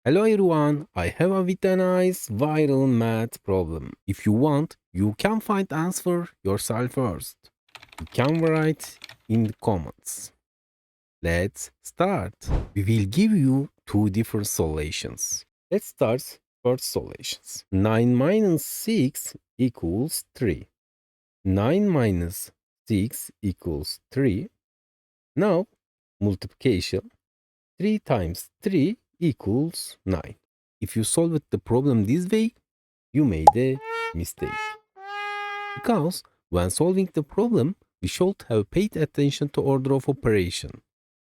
Hello everyone, I have a very nice viral math problem. If you want, you can find answer yourself first. You can write in the comments. Let's start. We will give you two different solutions. Let's start first solutions. 9 minus 6 equals 3. 9 minus 6 equals 3. Now, multiplication. 3 times 3 equals 9. If you solved the problem this way, you made a mistake. Because when solving the problem, we should have paid attention to order of operation.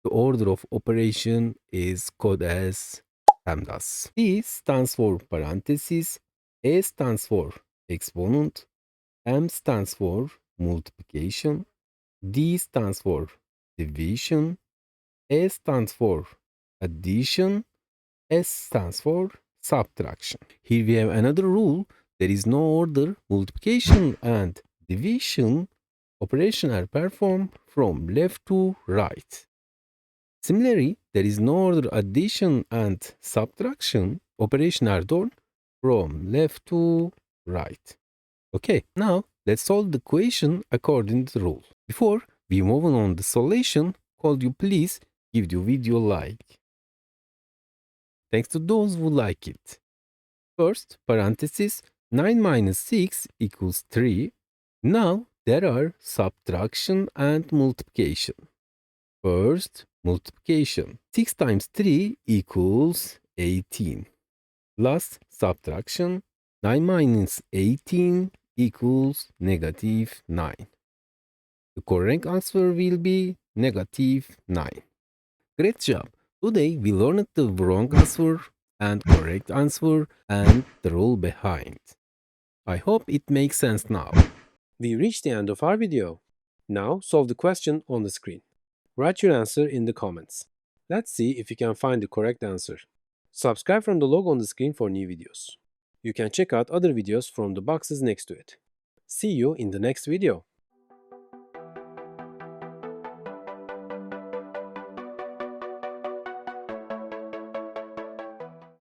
The order of operation is called as PEMDAS. P stands for parentheses, A stands for exponent, M stands for multiplication, D stands for division, A stands for addition, S stands for subtraction. Here we have another rule. There is no order. Multiplication and division operation are performed from left to right. Similarly, there is no order. Addition and subtraction operation are done from left to right. Okay, now let's solve the equation according to the rule. Before we move on the solution, could you please give the video like? Thanks to those who like it. First, parenthesis, 9 minus 6 equals 3. Now, there are subtraction and multiplication. First, multiplication. 6 times 3 equals 18. Plus subtraction. 9 minus 18 equals negative 9. The correct answer will be negative 9. Great job! Today we learned the wrong answer and correct answer and the rule behind. I hope it makes sense now. We reached the end of our video. Now solve the question on the screen. Write your answer in the comments. Let's see if you can find the correct answer. Subscribe from the logo on the screen for new videos. You can check out other videos from the boxes next to it. See you in the next video.